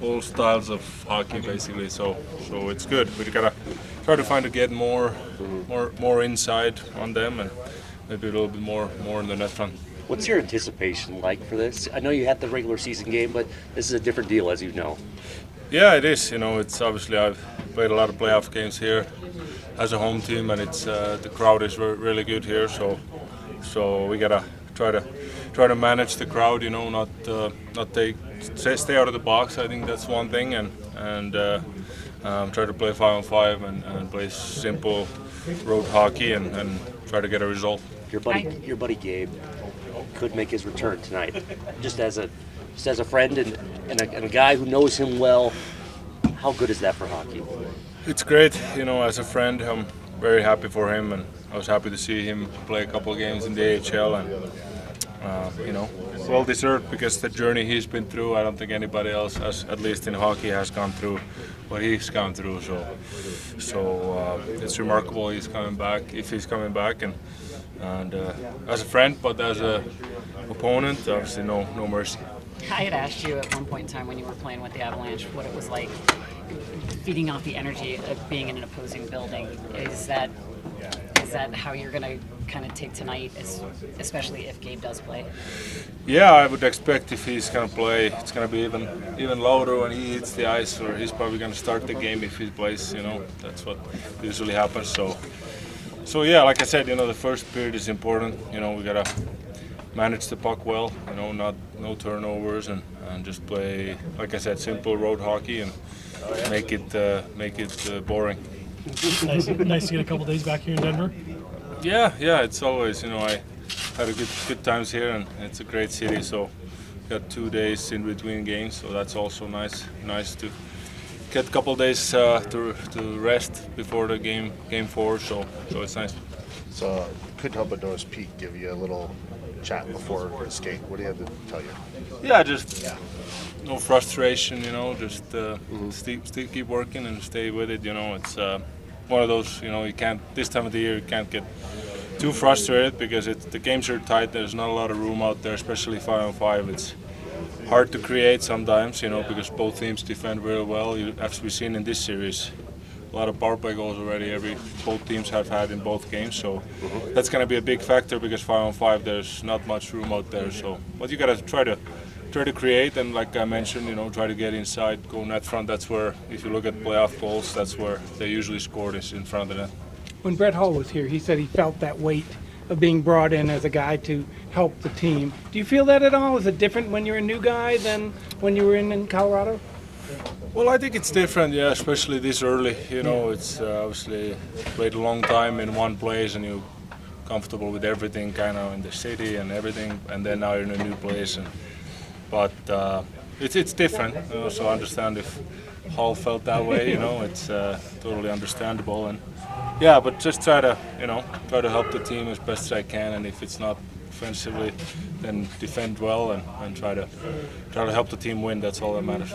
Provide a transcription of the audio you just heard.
all styles of hockey basically. So it's good. We gotta try to find to get more inside on them and maybe a little bit more in the net front. What's your anticipation like for this? I know you had the regular season game, but this is a different deal, as you know. Yeah, it is. It's obviously I've played a lot of playoff games here as a home team, and it's the crowd is really good here. So we gotta try to manage the crowd. Not stay out of the box. I think that's one thing, and try to play 5-on-5 and play simple road hockey and try to get a result. Your buddy Gabe could make his return tonight, just as a friend and a guy who knows him well. How good is that for hockey? It's great, as a friend, I'm very happy for him, and I was happy to see him play a couple of games in the AHL, and well deserved because the journey he's been through, I don't think anybody else, at least in hockey, has gone through what he's gone through. So it's remarkable he's coming back, if he's coming back, and as a friend, but as a opponent, obviously no mercy. I had asked you at one point in time when you were playing with the Avalanche what it was like feeding off the energy of being in an opposing building. Is that how you're going to kind of take tonight, especially if Gabe does play? Yeah, I would expect if he's going to play, it's going to be even louder when he hits the ice, or he's probably going to start the game if he plays. That's what usually happens. So yeah, like I said, the first period is important. We gotta manage the puck well. No turnovers and just play, like I said, simple road hockey and make it boring. Nice to get a couple days back here in Denver. Yeah, it's always. I had a good times here, and it's a great city. So got 2 days in between games, so that's also nice to get a couple days to rest before the game 4. So it's nice. So couldn't help but notice Pete give you a little chat before the skate. What do you have to tell you? Yeah, just no frustration. Just keep working and stay with it. It's one of those. You can't, this time of the year, you can't get too frustrated because the games are tight. There's not a lot of room out there, especially 5-on-5. It's hard to create sometimes, because both teams defend very well. As we've seen in this series, a lot of power play goals already. Both teams have had in both games, so that's going to be a big factor because 5-on-5 there's not much room out there. So, but you got to try to create, and like I mentioned, try to get inside, go net front. That's where, if you look at playoff goals, that's where they usually scored, is in front of the net. When Brett Hull was here, he said he felt that weight of being brought in as a guy to help the team. Do you feel that at all? Is it different when you're a new guy than when you were in Colorado? Well, I think it's different, yeah, especially this early. It's obviously played a long time in one place and you're comfortable with everything kind of in the city and everything, and then now you're in a new place. But it's different, so I understand if Hall felt that way, it's totally understandable. And yeah, but just try to help the team as best as I can, and if it's not offensively, then defend well and try to help the team win. That's all that matters.